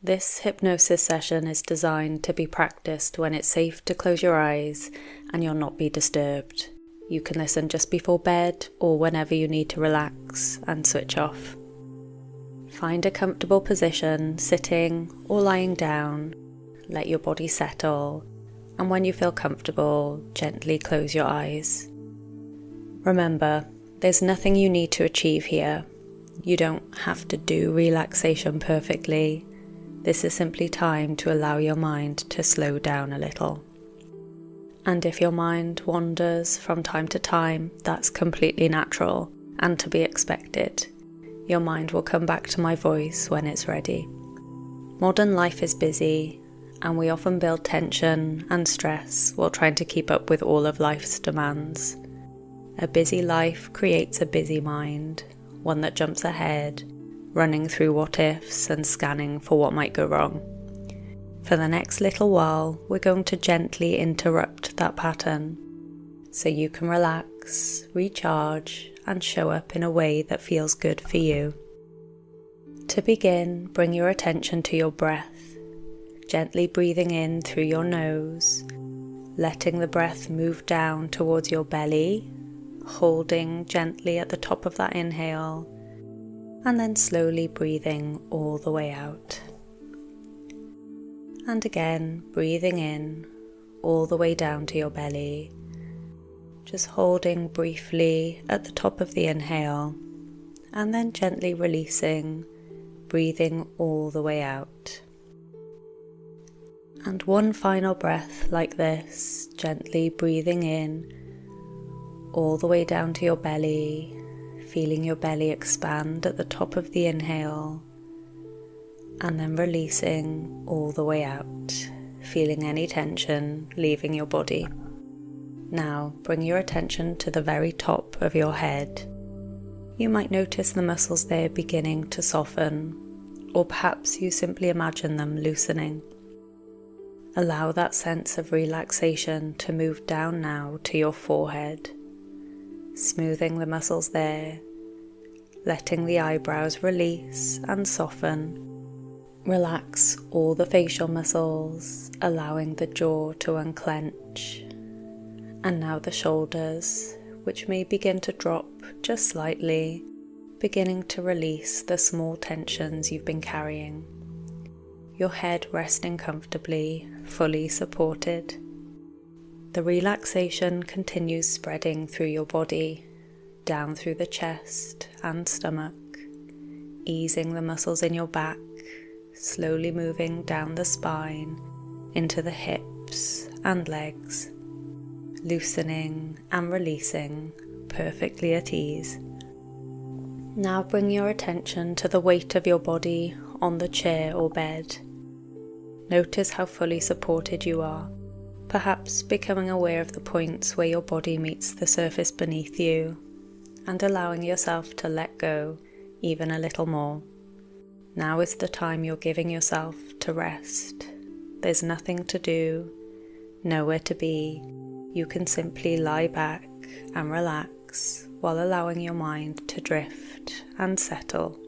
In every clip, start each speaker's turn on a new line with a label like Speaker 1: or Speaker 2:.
Speaker 1: This hypnosis session is designed to be practiced when it's safe to close your eyes and you'll not be disturbed. You can listen just before bed or whenever you need to relax and switch off. Find a comfortable position, sitting or lying down. Let your body settle, and when you feel comfortable, gently close your eyes. Remember, there's nothing you need to achieve here. You don't have to do relaxation perfectly. This is simply time to allow your mind to slow down a little. And if your mind wanders from time to time, that's completely natural and to be expected. Your mind will come back to my voice when it's ready. Modern life is busy, and we often build tension and stress while trying to keep up with all of life's demands. A busy life creates a busy mind, one that jumps ahead, running through what ifs and scanning for what might go wrong. For the next little while, we're going to gently interrupt that pattern so you can relax, recharge, and show up in a way that feels good for you. To begin, bring your attention to your breath, gently breathing in through your nose, letting the breath move down towards your belly, holding gently at the top of that inhale, and then slowly breathing all the way out. And again, breathing in all the way down to your belly, just holding briefly at the top of the inhale, and then gently releasing, breathing all the way out. And one final breath like this, gently breathing in all the way down to your belly, feeling your belly expand at the top of the inhale, and then releasing all the way out, feeling any tension leaving your body. Now bring your attention to the very top of your head. You might notice the muscles there beginning to soften, or perhaps you simply imagine them loosening. Allow that sense of relaxation to move down now to your forehead, smoothing the muscles there, letting the eyebrows release and soften. Relax all the facial muscles, allowing the jaw to unclench. And now the shoulders, which may begin to drop just slightly, beginning to release the small tensions you've been carrying. Your head resting comfortably, fully supported. The relaxation continues spreading through your body, down through the chest and stomach, easing the muscles in your back, slowly moving down the spine, into the hips and legs, loosening and releasing, perfectly at ease. Now bring your attention to the weight of your body on the chair or bed. Notice how fully supported you are, perhaps becoming aware of the points where your body meets the surface beneath you, and allowing yourself to let go even a little more. Now is the time you're giving yourself to rest. There's nothing to do, nowhere to be. You can simply lie back and relax while allowing your mind to drift and settle.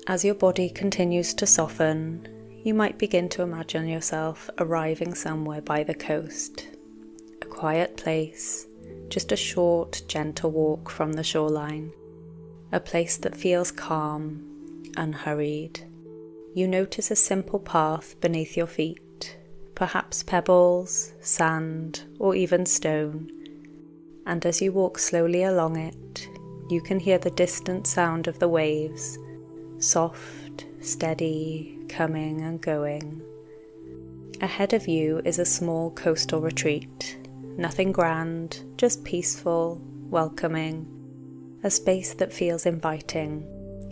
Speaker 1: As your body continues to soften, you might begin to imagine yourself arriving somewhere by the coast, a quiet place, just a short, gentle walk from the shoreline, a place that feels calm, unhurried. You notice a simple path beneath your feet, perhaps pebbles, sand, or even stone, and as you walk slowly along it, you can hear the distant sound of the waves, soft, steady, coming and going. Ahead of you is a small coastal retreat, nothing grand, just peaceful, welcoming, a space that feels inviting,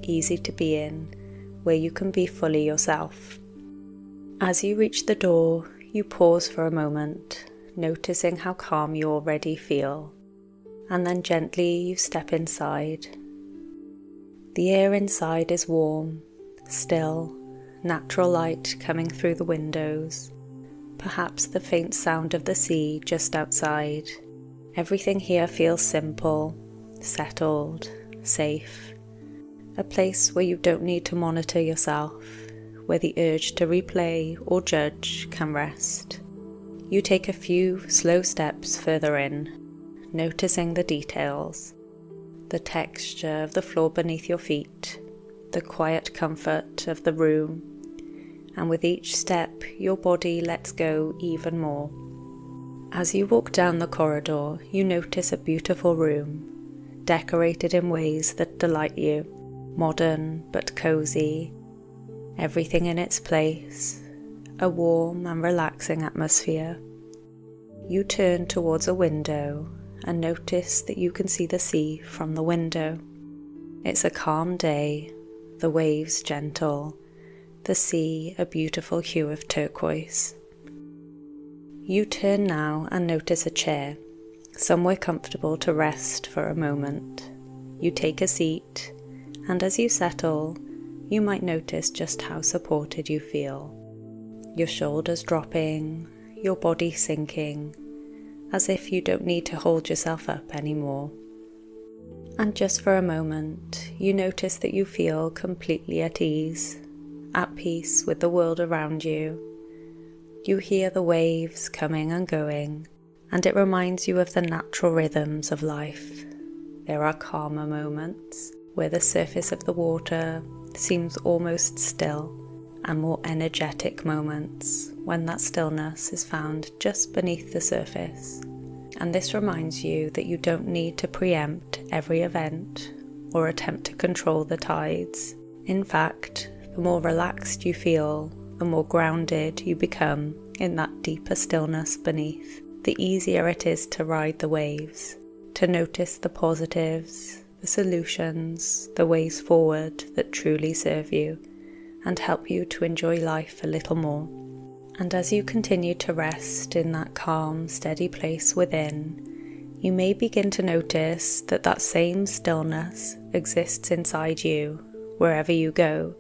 Speaker 1: easy to be in, where you can be fully yourself. As you reach the door, you pause for a moment, noticing how calm you already feel, and then gently you step inside. The air inside is warm, still, natural light coming through the windows, perhaps the faint sound of the sea just outside. Everything here feels simple, settled, safe, a place where you don't need to monitor yourself, where the urge to replay or judge can rest. You take a few slow steps further in, noticing the details, the texture of the floor beneath your feet, the quiet comfort of the room, and with each step your body lets go even more. As you walk down the corridor, you notice a beautiful room, decorated in ways that delight you, modern but cozy, everything in its place, a warm and relaxing atmosphere. You turn towards a window and notice that you can see the sea from the window. It's a calm day, the waves gentle, the sea a beautiful hue of turquoise. You turn now and notice a chair, somewhere comfortable to rest for a moment. You take a seat, and as you settle, you might notice just how supported you feel. Your shoulders dropping, your body sinking, as if you don't need to hold yourself up anymore. And just for a moment, you notice that you feel completely at ease, at peace with the world around you. You hear the waves coming and going, and it reminds you of the natural rhythms of life. There are calmer moments where the surface of the water seems almost still, and more energetic moments when that stillness is found just beneath the surface. And this reminds you that you don't need to preempt every event or attempt to control the tides. In fact, the more relaxed you feel, the more grounded you become in that deeper stillness beneath, the easier it is to ride the waves, to notice the positives, the solutions, the ways forward that truly serve you and help you to enjoy life a little more. And as you continue to rest in that calm, steady place within, you may begin to notice that that same stillness exists inside you wherever you go,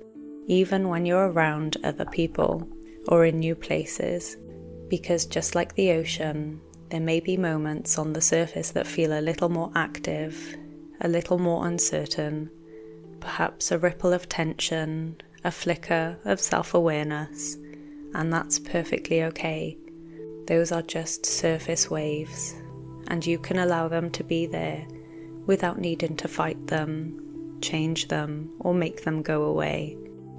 Speaker 1: even when you're around other people or in new places, because just like the ocean, there may be moments on the surface that feel a little more active, a little more uncertain, perhaps a ripple of tension, a flicker of self-awareness, and that's perfectly okay. Those are just surface waves, and you can allow them to be there without needing to fight them, change them, or make them go away.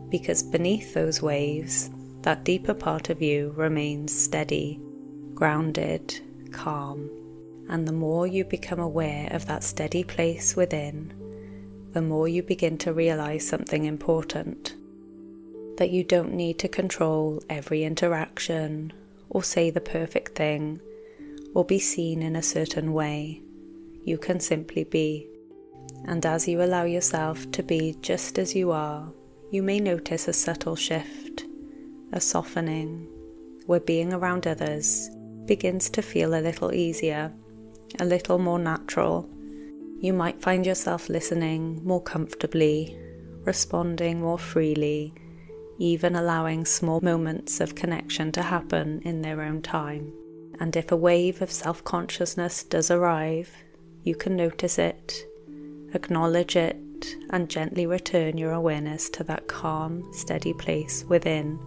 Speaker 1: Because beneath those waves, that deeper part of you remains steady, grounded, calm. And the more you become aware of that steady place within, the more you begin to realize something important. That you don't need to control every interaction, or say the perfect thing, or be seen in a certain way. You can simply be. And as you allow yourself to be just as you are, you may notice a subtle shift, a softening, where being around others begins to feel a little easier, a little more natural. You might find yourself listening more comfortably, responding more freely, even allowing small moments of connection to happen in their own time. And if a wave of self-consciousness does arrive, you can notice it, acknowledge it, and gently return your awareness to that calm, steady place within,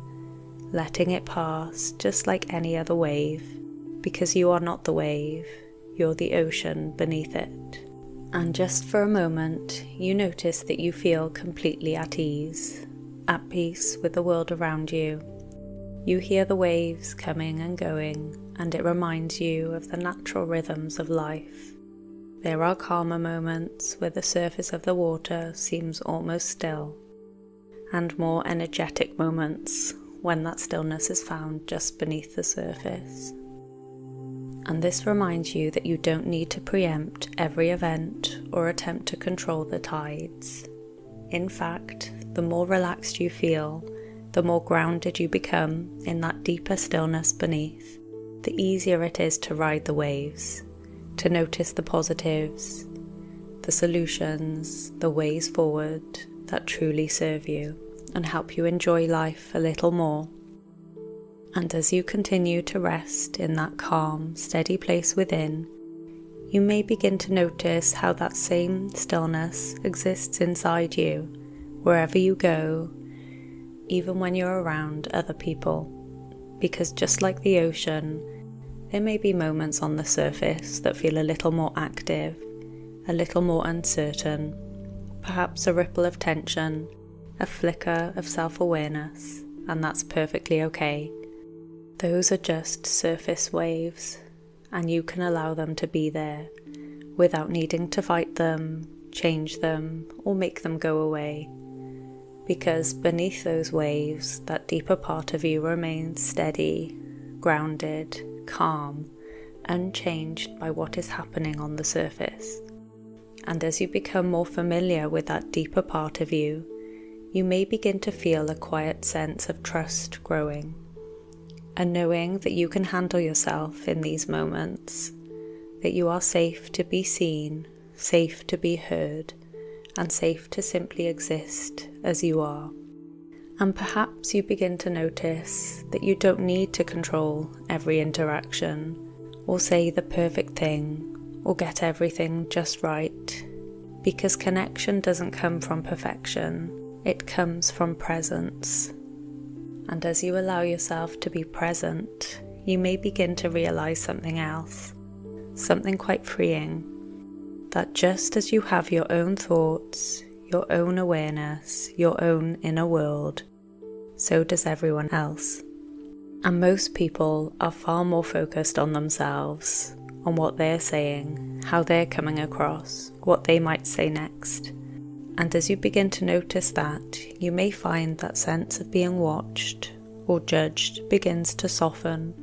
Speaker 1: letting it pass just like any other wave, because you are not the wave, you're the ocean beneath it. And just for a moment, you notice that you feel completely at ease, at peace with the world around you. You hear the waves coming and going, and it reminds you of the natural rhythms of life. There are calmer moments where the surface of the water seems almost still, and more energetic moments when that stillness is found just beneath the surface. And this reminds you that you don't need to preempt every event or attempt to control the tides. In fact, the more relaxed you feel, the more grounded you become in that deeper stillness beneath, the easier it is to ride the waves, to notice the positives, the solutions, the ways forward that truly serve you and help you enjoy life a little more. And as you continue to rest in that calm, steady place within, you may begin to notice how that same stillness exists inside you, wherever you go, even when you're around other people. Because just like the ocean, there may be moments on the surface that feel a little more active, a little more uncertain, perhaps a ripple of tension, a flicker of self-awareness, and that's perfectly okay. Those are just surface waves, and you can allow them to be there without needing to fight them, change them, or make them go away. Because beneath those waves, that deeper part of you remains steady, grounded, calm, unchanged by what is happening on the surface. And as you become more familiar with that deeper part of you, you may begin to feel a quiet sense of trust growing, a knowing that you can handle yourself in these moments, that you are safe to be seen, safe to be heard, and safe to simply exist as you are. And perhaps you begin to notice that you don't need to control every interaction, or say the perfect thing, or get everything just right, because connection doesn't come from perfection, it comes from presence. And as you allow yourself to be present, you may begin to realize something else, something quite freeing, that just as you have your own thoughts, your own awareness, your own inner world, so does everyone else. And most people are far more focused on themselves, on what they're saying, how they're coming across, what they might say next. And as you begin to notice that, you may find that sense of being watched or judged begins to soften,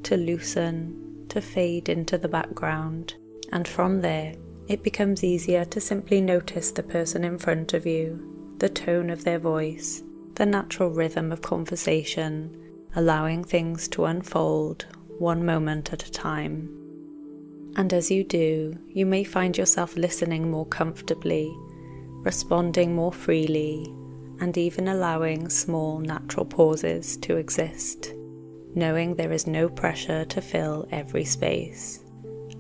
Speaker 1: to loosen, to fade into the background. And from there, it becomes easier to simply notice the person in front of you, the tone of their voice, the natural rhythm of conversation, allowing things to unfold one moment at a time. And as you do, you may find yourself listening more comfortably, responding more freely, and even allowing small natural pauses to exist, knowing there is no pressure to fill every space.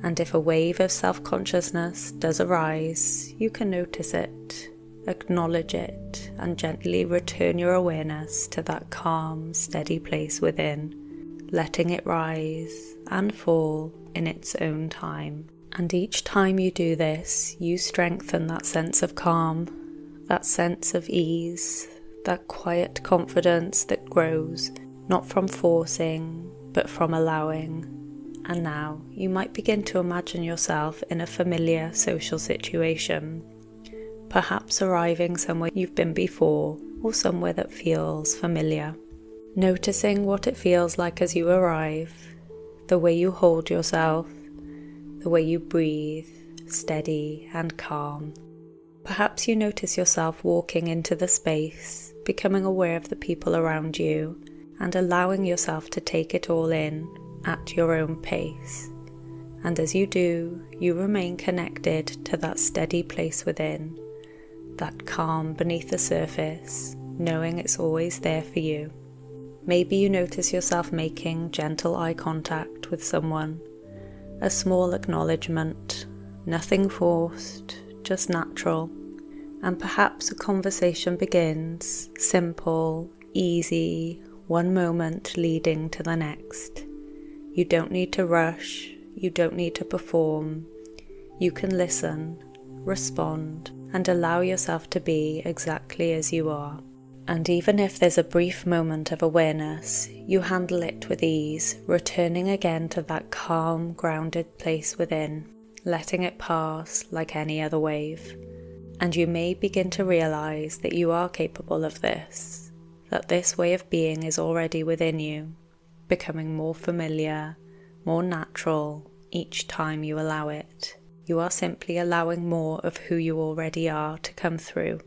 Speaker 1: And if a wave of self-consciousness does arise, you can notice it, acknowledge it, and gently return your awareness to that calm, steady place within, letting it rise and fall in its own time. And each time you do this, you strengthen that sense of calm, that sense of ease, that quiet confidence that grows, not from forcing, but from allowing. And now you might begin to imagine yourself in a familiar social situation, perhaps arriving somewhere you've been before or somewhere that feels familiar. Noticing what it feels like as you arrive, the way you hold yourself, the way you breathe, steady and calm. Perhaps you notice yourself walking into the space, becoming aware of the people around you, and allowing yourself to take it all in at your own pace. And as you do, you remain connected to that steady place within, that calm beneath the surface, knowing it's always there for you. Maybe you notice yourself making gentle eye contact with someone, a small acknowledgement, nothing forced, just natural. And perhaps a conversation begins, simple, easy, one moment leading to the next. You don't need to rush, you don't need to perform. You can listen, respond, and allow yourself to be exactly as you are. And even if there's a brief moment of awareness, you handle it with ease, returning again to that calm, grounded place within, letting it pass like any other wave. And you may begin to realize that you are capable of this, that this way of being is already within you, becoming more familiar, more natural each time you allow it. You are simply allowing more of who you already are to come through,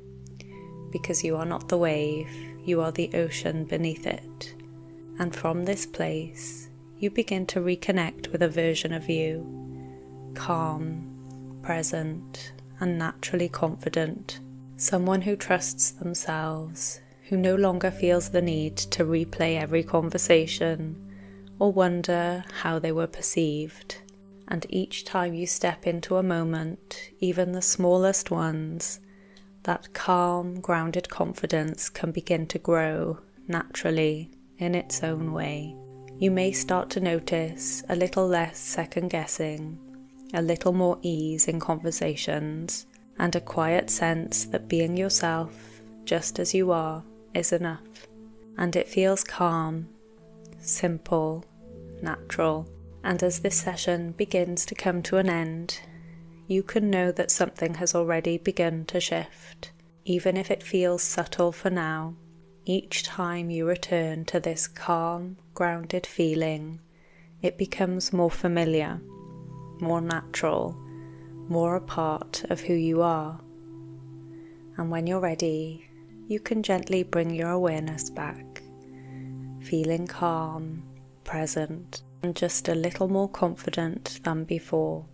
Speaker 1: because you are not the wave, you are the ocean beneath it. And from this place, you begin to reconnect with a version of you, calm, present, and naturally confident, someone who trusts themselves, who no longer feels the need to replay every conversation or wonder how they were perceived. And each time you step into a moment, even the smallest ones, that calm, grounded confidence can begin to grow naturally in its own way. You may start to notice a little less second guessing, a little more ease in conversations, and a quiet sense that being yourself, just as you are, is enough. And it feels calm, simple, natural. And as this session begins to come to an end, you can know that something has already begun to shift, even if it feels subtle for now. Each time you return to this calm, grounded feeling, it becomes more familiar, more natural, more a part of who you are. And when you're ready, you can gently bring your awareness back, feeling calm, present, and just a little more confident than before.